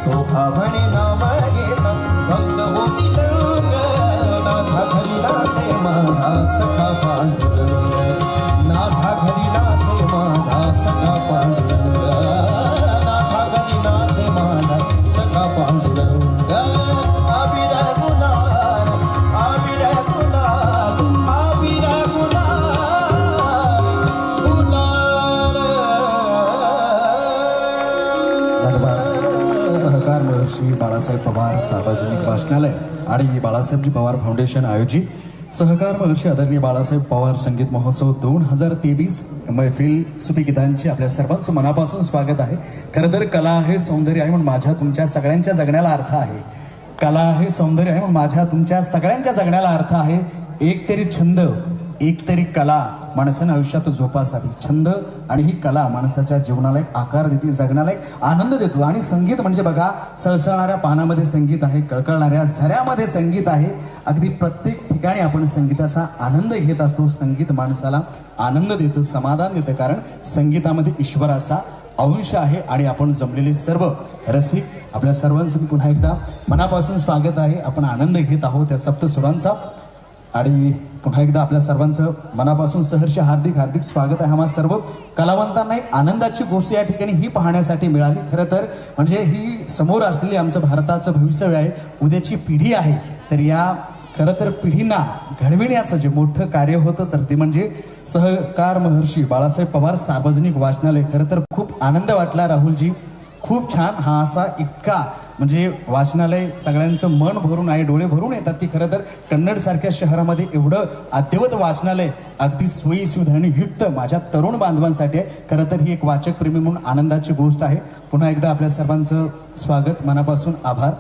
सोभावणे नाम घेता भक्त होती रंग नाथा घरी नाचे माझा सखा पांडुरंग नाथा घरी नाचे माझा सखा पांडुरंग नाथा घरी नाचे माझा सखा पांडुरंग आबिरा गुलाल आबिरा गुलाल आबिरा गुलाल गुलाल धन्यवाद। सहकार महर्षी बाळासाहेब पवार सार्वजनिक वाचनालय आणि बाळासाहेबजी पवार फाउंडेशन आयोजित सहकार महर्षी आदरणीय बाळासाहेब पवार संगीत महोत्सव 2023 मैफिल सुफीगीतांची आपल्या सर्वांचं मनापासून स्वागत आहे। खरं तर कला आहे सौंदर्य आहे म्हणून माझ्या तुमच्या सगळ्यांच्या जगण्याला अर्थ आहे। कला आहे सौंदर्य आहे म्हणून माझ्या तुमच्या सगळ्यांच्या जगण्याला अर्थ आहे। एक तरी छंद एक तरी कला माणसानं आयुष्यात जोपासावी। छंद आणि ही कला माणसाच्या जीवनाला एक आकार देते, जगण्याला एक आनंद देतो। आणि संगीत म्हणजे बघा, सळसळणाऱ्या पानामध्ये संगीत आहे, कळकळणाऱ्या झऱ्यामध्ये संगीत आहे। अगदी प्रत्येक ठिकाणी आपण संगीताचा आनंद घेत असतो। संगीत माणसाला आनंद देतं, समाधान देतं, कारण संगीतामध्ये ईश्वराचा अंश आहे। आणि आपण जमलेले सर्व रसिक आपल्या सर्वांचं मी पुन्हा एकदा मनापासून स्वागत आहे। आपण आनंद घेत आहोत त्या सप्तसुरांचा आणि पुन्हा एकदा आपल्या सर्वांचं मनापासून सहर्ष हार्दिक हार्दिक स्वागत आहे। आम्हा सर्व कलावंतांना एक आनंदाची गोष्ट या ठिकाणी ही पाहण्यासाठी मिळाली। खरं तर म्हणजे ही समोर असलेली आमचं भारताचं भविष्य आहे, उद्याची पिढी आहे। तर या खरं तर पिढींना घडविण्याचं जे मोठं कार्य होतं तर ते म्हणजे सहकार महर्षी बाळासाहेब पवार सार्वजनिक वाचनालय। खरं तर खूप आनंद वाटला राहुलजी, खूप छान। हा असा इतका म्हणजे वाचनालय सगळ्यांचं मन भरून आहे, डोळे भरून येतात की खरं तर कन्नड सारख्या शहरामध्ये एवढं अद्ययावत वाचनालय अगदी सोयी सुविधांनी युक्त माझ्या तरुण बांधवांसाठी आहे। खरं तर ही एक वाचक प्रेमी म्हणून आनंदाची गोष्ट आहे। पुन्हा एकदा आपल्या सर्वांचं स्वागत, मनापासून आभार।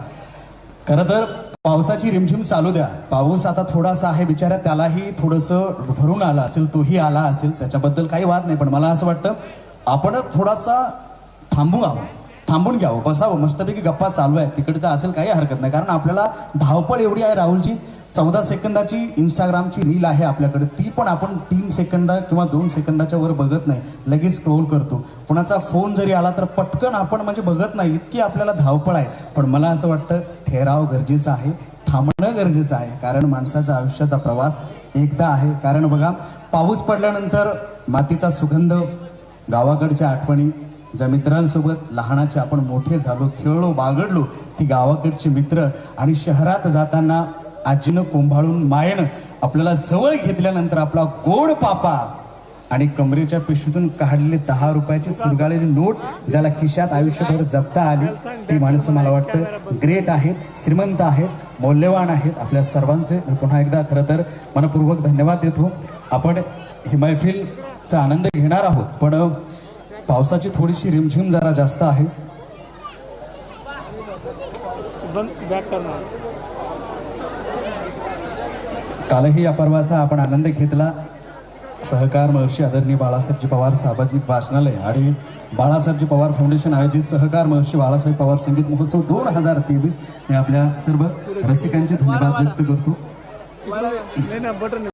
खरं तर पावसाची रिमझिम चालू द्या। पाऊस आता थोडासा आहे बिचारा, त्यालाही थोडंसं भरून आला असेल, तोही आला असेल, त्याच्याबद्दल काही वाद नाही। पण मला असं वाटतं आपण थोडासा थांबून घ्यावं, बसावं, मस्तपैकी गप्पा चालू आहे तिकडचं असेल, काही हरकत नाही। कारण आपल्याला धावपळ एवढी आहे राहुलजी, 14 सेकंदाची इंस्टाग्रामची रील आहे आपल्याकडे, ती पण आपण 3 सेकंद किंवा 2 सेकंदाच्या वर बघत नाही, लगेच स्क्रोल करतो। कुणाचा फोन जरी आला तर पटकन आपण म्हणजे बघत नाही, इतकी आपल्याला धावपळ आहे। पण मला असं वाटतं ठहराव गरजेचा आहे, थांबणं गरजेचं आहे, कारण माणसाच्या आयुष्याचा प्रवास एकदा आहे। कारण बघा, पाऊस पडल्यानंतर मातीचा सुगंध, गावाकडच्या आठवणी, ज्या मित्रांसोबत लहानाचे आपण मोठे झालो, खेळलो, बागडलो, ती गावाकडची मित्र, आणि शहरात जाताना आजीनं कोंभाळून मायेनं आपल्याला जवळ घेतल्यानंतर आपला गोड पापा आणि कमरेच्या पिशवीतून काढलेली 10 रुपयाची सुरगाळलेली नोट ज्याला खिशात आयुष्यभर जपता आली, ती माणसं मला वाटतं ग्रेट आहेत, श्रीमंत आहेत, मौल्यवान आहेत। आपल्या सर्वांचे मी पुन्हा एकदा खरं तर मनपूर्वक धन्यवाद देतो। आपण ही मैफिलचा आनंद घेणार आहोत, पण पावसाची थोडीशी रिमझिम जरा जास्त आहे। कालही या पर्वाचा आपण आनंद घेतला। सहकार महर्षी आदरणीय बाळासाहेबजी पवार सार्वजनिक वाचनालय आणि बाळासाहेबजी पवार फाउंडेशन आयोजित सहकार महर्षी बाळासाहेब पवार संगीत महोत्सव 2023 मी आपल्या सर्व रसिकांचे धन्यवाद व्यक्त करतो।